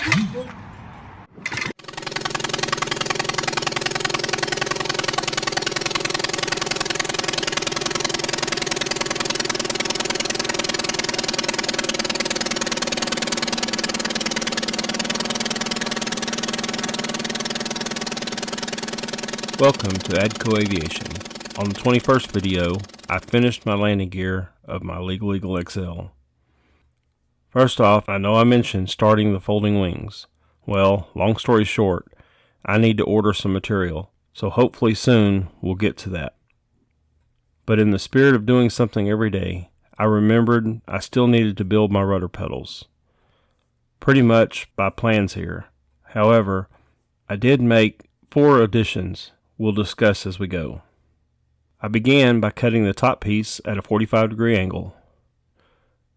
Welcome to ADCO Aviation. On the 21st video, I finished my landing gear of my Legal Eagle XL. First off, I know I mentioned starting the folding wings. Well, long story short, I need to order some material, so hopefully soon we'll get to that. But in the spirit of doing something every day, I remembered I still needed to build my rudder pedals. Pretty much by plans here. However, I did make 4 additions we'll discuss as we go. I began by cutting the top piece at a 45-degree angle.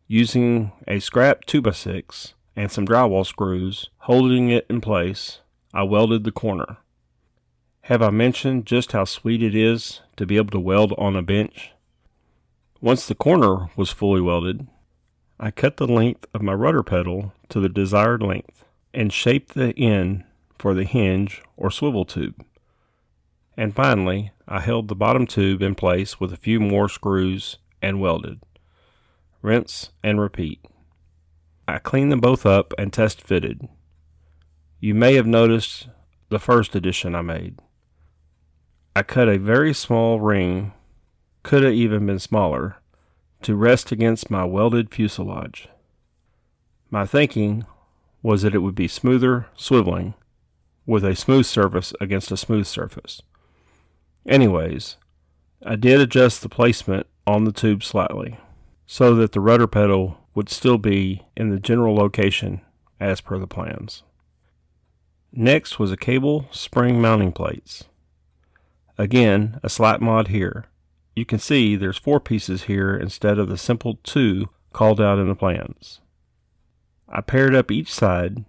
Using a scrap 2x6 and some drywall screws holding it in place, I welded the corner. Have I mentioned just how sweet it is to be able to weld on a bench? Once the corner was fully welded, I cut the length of my rudder pedal to the desired length and shaped the end for the hinge or swivel tube. And finally, I held the bottom tube in place with a few more screws and welded. Rinse and repeat. I cleaned them both up and test fitted. You may have noticed the first addition I made. I cut a very small ring, could have even been smaller, to rest against my welded fuselage. My thinking was that it would be smoother swiveling with a smooth surface against a smooth surface. Anyways, I did adjust the placement on the tube slightly so that the rudder pedal would still be in the general location as per the plans. Next was a cable spring mounting plates. Again, a slight mod here. You can see there's 4 pieces here instead of the simple 2 called out in the plans. I paired up each side,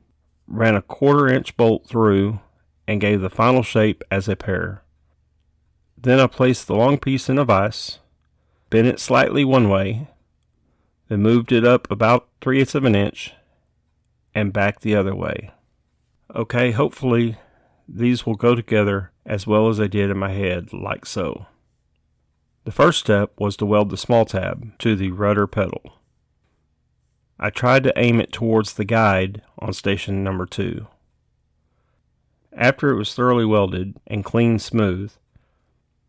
ran a 1/4 inch bolt through, and gave the final shape as a pair. Then I placed the long piece in a vise, bent it slightly one way, then moved it up about 3/8 of an inch, and back the other way. Okay, hopefully these will go together as well as they did in my head, like so. The first step was to weld the small tab to the rudder pedal. I tried to aim it towards the guide on station number 2. After it was thoroughly welded and clean smooth,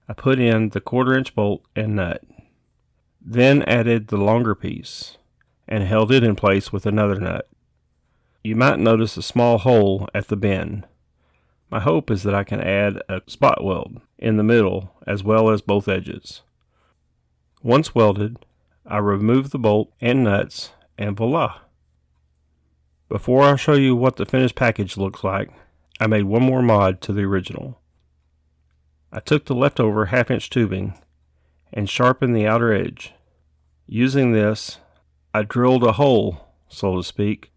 I put in the 1/4 inch bolt and nut, then added the longer piece and held it in place with another nut. You might notice a small hole at the bend. My hope is that I can add a spot weld in the middle as well as both edges. Once welded, I remove the bolt and nuts and voila! Before I show you what the finished package looks like, I made one more mod to the original. I took the leftover 1/2 inch tubing and sharpened the outer edge. Using this, I drilled a hole, so to speak,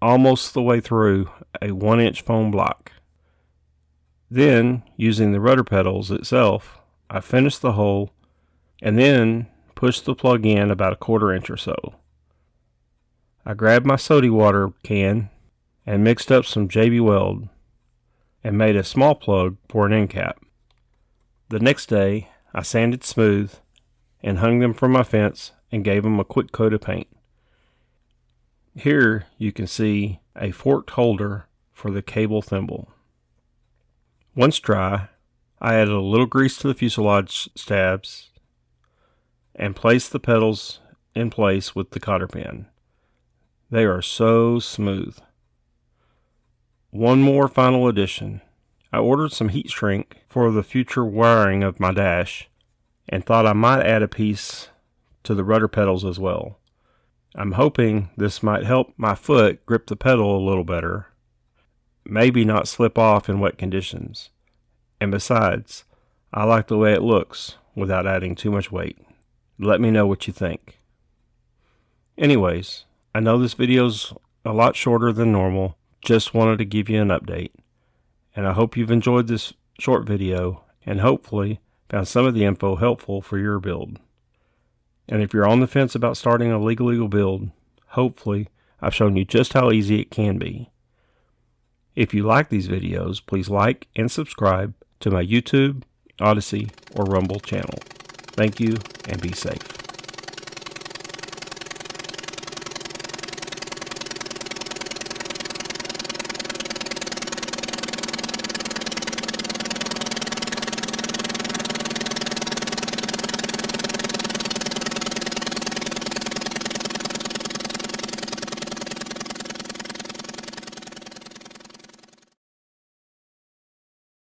almost the way through a 1-inch foam block. Then, using the rudder pedals itself, I finished the hole and then pushed the plug in about a 1/4 inch or so. I grabbed my soda water can and mixed up some JB Weld and made a small plug for an end cap. The next day, I sanded smooth and hung them from my fence and gave them a quick coat of paint. Here you can see a forked holder for the cable thimble. Once dry, I added a little grease to the fuselage stabs and placed the pedals in place with the cotter pin. They are so smooth. One more final addition. I ordered some heat shrink for the future wiring of my dash and thought I might add a piece to the rudder pedals as well. I'm hoping this might help my foot grip the pedal a little better, maybe not slip off in wet conditions. And besides, I like the way it looks without adding too much weight. Let me know what you think. Anyways, I know this video's a lot shorter than normal, just wanted to give you an update. And I hope you've enjoyed this short video and hopefully found some of the info helpful for your build. And if you're on the fence about starting a Legal Eagle build, hopefully I've shown you just how easy it can be. If you like these videos, please like and subscribe to my YouTube, Odyssey, or Rumble channel. Thank you and be safe.